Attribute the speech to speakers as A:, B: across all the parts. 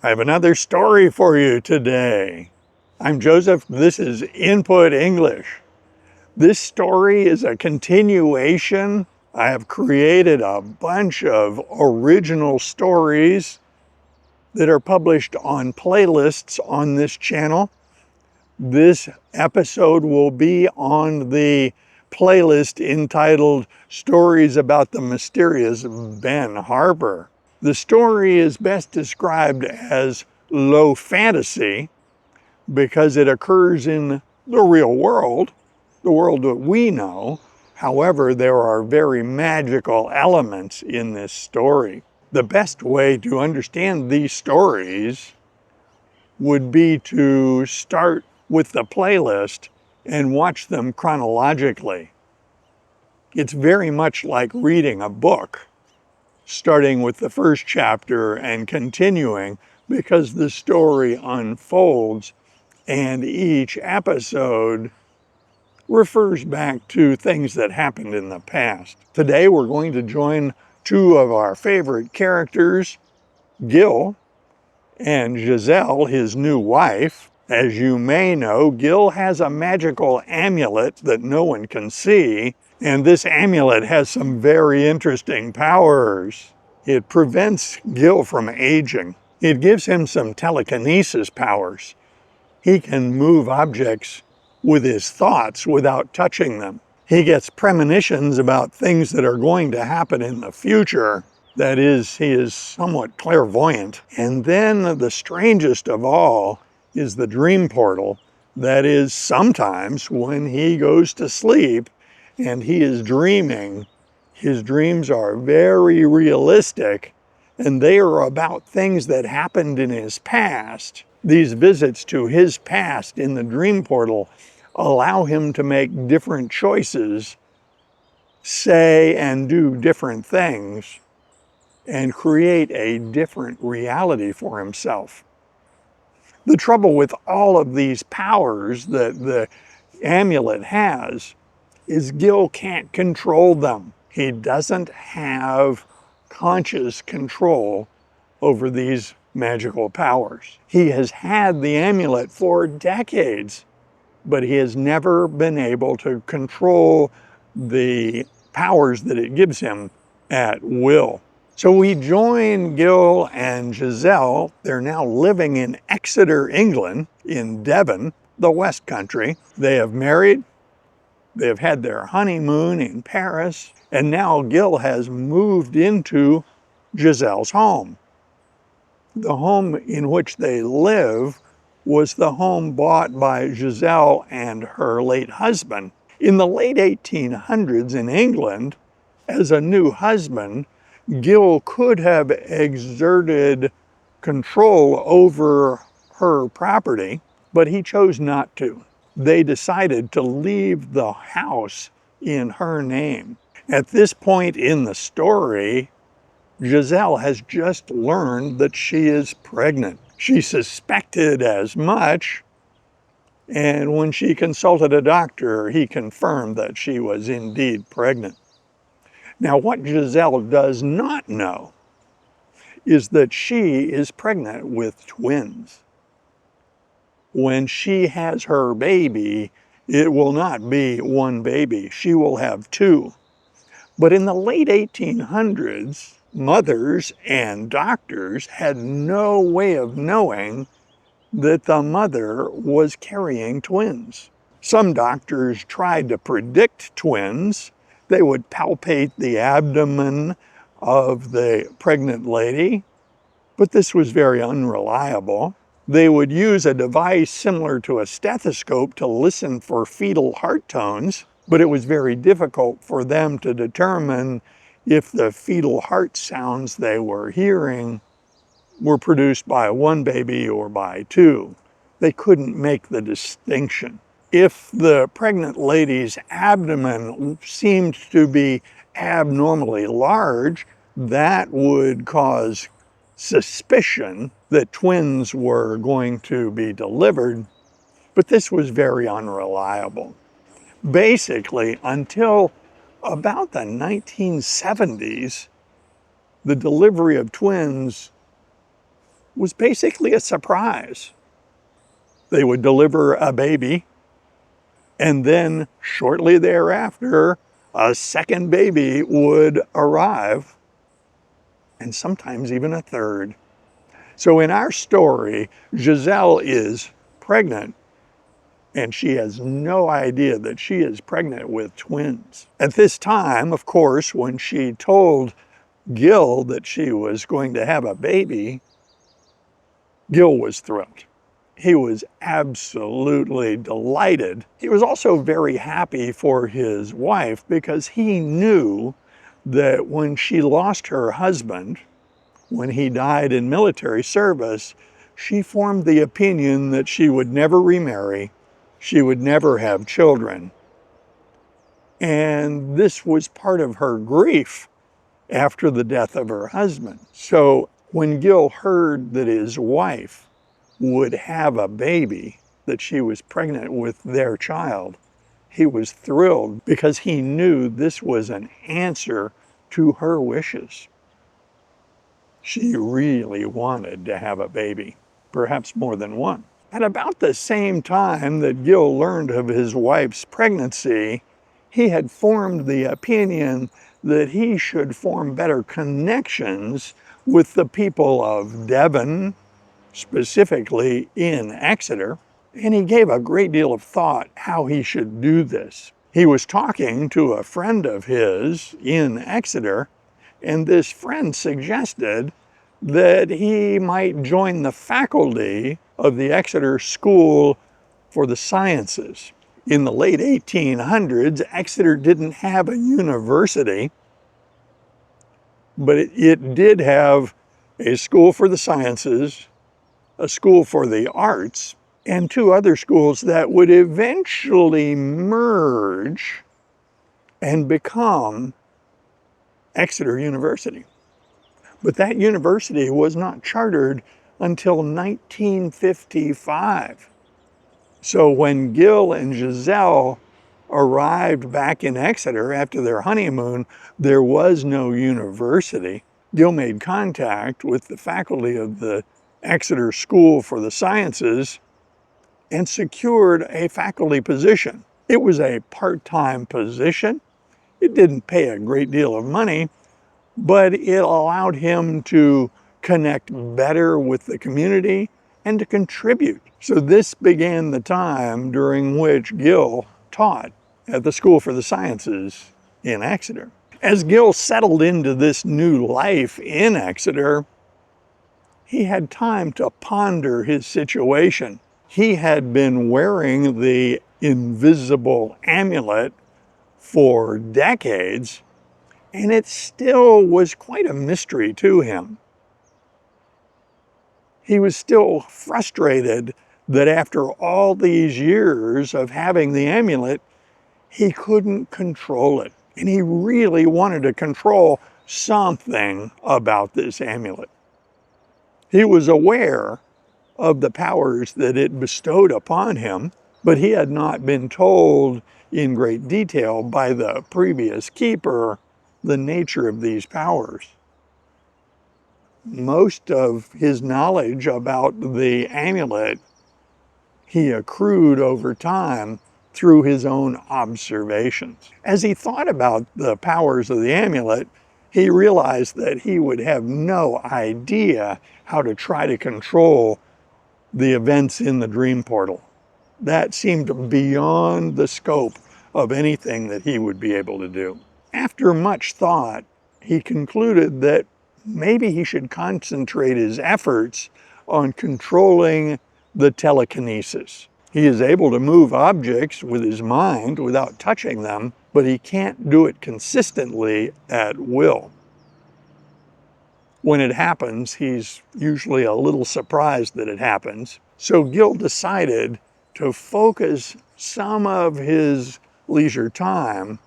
A: I have another story for you today. I'm Joseph. This is Input English. This story is a continuation. I have created a bunch of original stories that are published on playlists on this channel. This episode will be on the playlist entitled Stories About the Mysterious Ben Harper. The story is best described as low fantasy because it occurs in the real world, the world that we know. However, there are very magical elements in this story. The best way to understand these stories would be to start with the playlist and watch them chronologically. It's very much like reading a book, starting with the first chapter and continuing, because the story unfolds and each episode refers back to things that happened in the past. Today we're going to join two of our favorite characters, Gil and Giselle, his new wife. As you may know, Gil has a magical amulet that no one can see, and this amulet has some very interesting powers. It prevents Gil from aging. It gives him some telekinesis powers. He can move objects with his thoughts without touching them. He gets premonitions about things that are going to happen in the future. That is, he is somewhat clairvoyant. And then the strangest of all is the dream portal. That is, sometimes when he goes to sleep and he is dreaming, his dreams are very realistic and they are about things that happened in his past. These visits to his past in the dream portal allow him to make different choices, say and do different things, and create a different reality for himself. The trouble with all of these powers that the amulet has is Gil can't control them. He doesn't have conscious control over these magical powers. He has had the amulet for decades, but he has never been able to control the powers that it gives him at will. So we join Gil and Giselle. They're now living in Exeter, England, in Devon, the West Country. They have married, they have had their honeymoon in Paris, and now Gil has moved into Giselle's home. The home in which they live was the home bought by Giselle and her late husband. In the late 1800s in England, as a new husband, Gil could have exerted control over her property, but he chose not to. They decided to leave the house in her name. At this point in the story, Giselle has just learned that she is pregnant. She suspected as much, and when she consulted a doctor, he confirmed that she was indeed pregnant. Now, what Giselle does not know is that she is pregnant with twins. When she has her baby, it will not be one baby. She will have two. But in the late 1800s, mothers and doctors had no way of knowing that the mother was carrying twins. Some doctors tried to predict twins. They would palpate the abdomen of the pregnant lady, but this was very unreliable. They would use a device similar to a stethoscope to listen for fetal heart tones, but it was very difficult for them to determine if the fetal heart sounds they were hearing were produced by one baby or by two. They couldn't make the distinction. If the pregnant lady's abdomen seemed to be abnormally large, that would cause suspicion that twins were going to be delivered, but this was very unreliable. Basically, until about the 1970s, the delivery of twins was basically a surprise. They would deliver a baby, and then shortly thereafter, a second baby would arrive, and sometimes even a third. So in our story, Giselle is pregnant, and she has no idea that she is pregnant with twins. At this time, of course, when she told Gil that she was going to have a baby, Gil was thrilled. He was absolutely delighted. He was also very happy for his wife because he knew that when she lost her husband, when he died in military service, she formed the opinion that she would never remarry, she would never have children. And this was part of her grief after the death of her husband. So when Gil heard that his wife would have a baby, that she was pregnant with their child, he was thrilled because he knew this was an answer to her wishes. She really wanted to have a baby, perhaps more than one. At about the same time that Gil learned of his wife's pregnancy, he had formed the opinion that he should form better connections with the people of Devon, specifically in Exeter, and he gave a great deal of thought how he should do this. He was talking to a friend of his in Exeter, and this friend suggested that he might join the faculty of the Exeter School for the Sciences. In the late 1800s, Exeter didn't have a university, but it did have a school for the sciences, a school for the arts, and two other schools that would eventually merge and become Exeter University. But that university was not chartered until 1955. So when Gil and Giselle arrived back in Exeter after their honeymoon, there was no university. Gil made contact with the faculty of the Exeter School for the Sciences and secured a faculty position. It was a part-time position. It didn't pay a great deal of money, but it allowed him to connect better with the community and to contribute. So this began the time during which Gil taught at the School for the Sciences in Exeter. As Gil settled into this new life in Exeter, he had time to ponder his situation. He had been wearing the invisible amulet for decades, and it still was quite a mystery to him. He was still frustrated that after all these years of having the amulet, he couldn't control it. And he really wanted to control something about this amulet. He was aware of the powers that it bestowed upon him, but he had not been told in great detail by the previous keeper the nature of these powers. Most of his knowledge about the amulet he accrued over time through his own observations. As he thought about the powers of the amulet, he realized that he would have no idea how to try to control the events in the dream portal. That seemed beyond the scope of anything that he would be able to do. After much thought, he concluded that maybe he should concentrate his efforts on controlling the telekinesis. He is able to move objects with his mind without touching them, but he can't do it consistently at will. When it happens, he's usually a little surprised that it happens. So Gil decided to focus some of his leisure time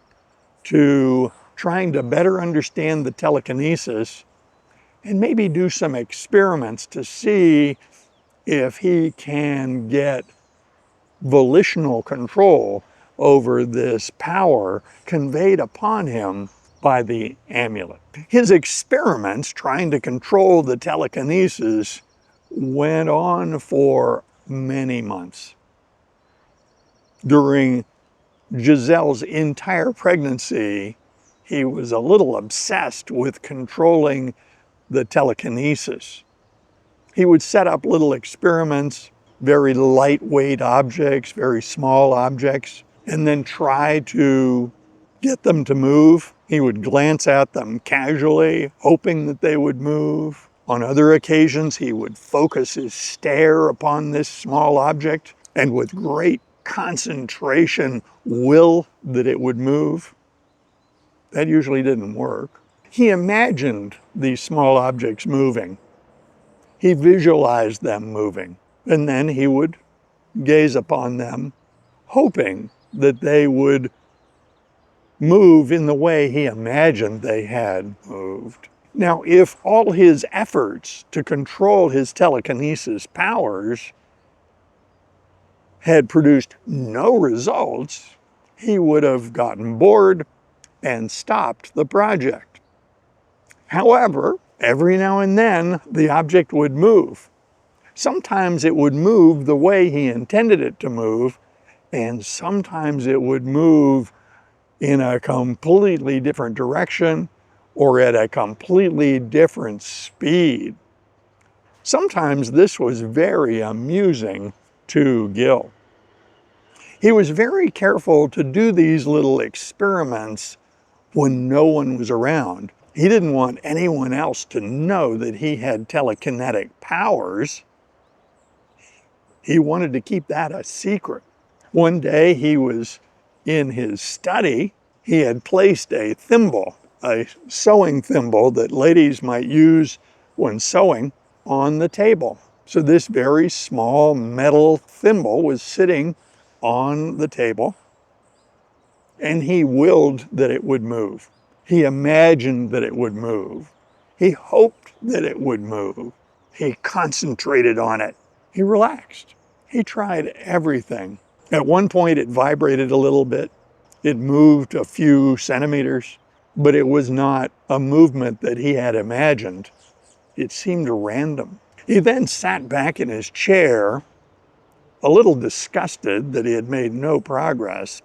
A: to trying to better understand the telekinesis and maybe do some experiments to see if he can get volitional control over this power conveyed upon him by the amulet. His experiments trying to control the telekinesis went on for many months. During Giselle's entire pregnancy, he was a little obsessed with controlling the telekinesis. He would set up little experiments, very lightweight objects, very small objects, and then try to get them to move. He would glance at them casually, hoping that they would move. On other occasions, he would focus his stare upon this small object and with great concentration will that it would move. That usually didn't work. He imagined these small objects moving. He visualized them moving, and then he would gaze upon them, hoping that they would move in the way he imagined they had moved. Now, if all his efforts to control his telekinesis powers had produced no results, he would have gotten bored and stopped the project. However, every now and then, the object would move. Sometimes it would move the way he intended it to move, and sometimes it would move in a completely different direction or at a completely different speed. Sometimes this was very amusing to Gil. He was very careful to do these little experiments when no one was around. He didn't want anyone else to know that he had telekinetic powers. He wanted to keep that a secret. One day he was in his study. He had placed a thimble, a sewing thimble that ladies might use when sewing, on the table. So this very small metal thimble was sitting on the table, and he willed that it would move. He imagined that it would move. He hoped that it would move. He concentrated on it. He relaxed. He tried everything. At one point it vibrated a little bit. It moved a few centimeters, but it was not a movement that he had imagined. It seemed random. He then sat back in his chair, a little disgusted that he had made no progress,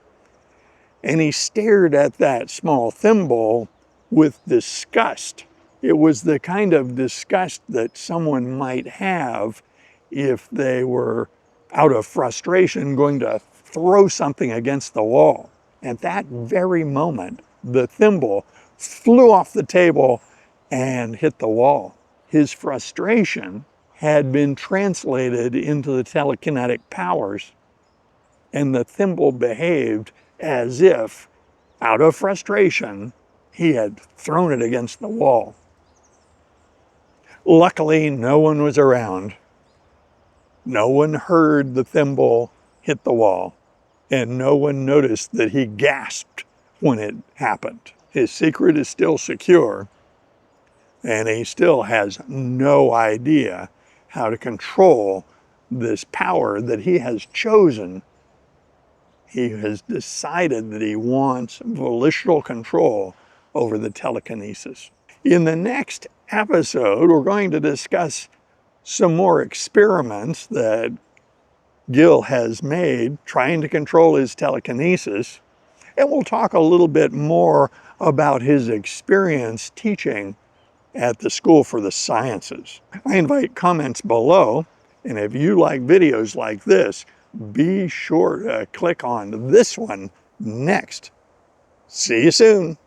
A: and he stared at that small thimble with disgust. It was the kind of disgust that someone might have if they were, out of frustration, going to throw something against the wall. At that very moment, the thimble flew off the table and hit the wall. His frustration had been translated into the telekinetic powers, and the thimble behaved as if, out of frustration, he had thrown it against the wall. Luckily, no one was around. No one heard the thimble hit the wall, and no one noticed that he gasped when it happened. His secret is still secure, and he still has no idea how to control this power that he has chosen. He has decided that he wants volitional control over the telekinesis. In the next episode, we're going to discuss some more experiments that Gil has made trying to control his telekinesis, and we'll talk a little bit more about his experience teaching at the School for the Sciences. I invite comments below, and if you like videos like this, be sure to click on this one next. See you soon.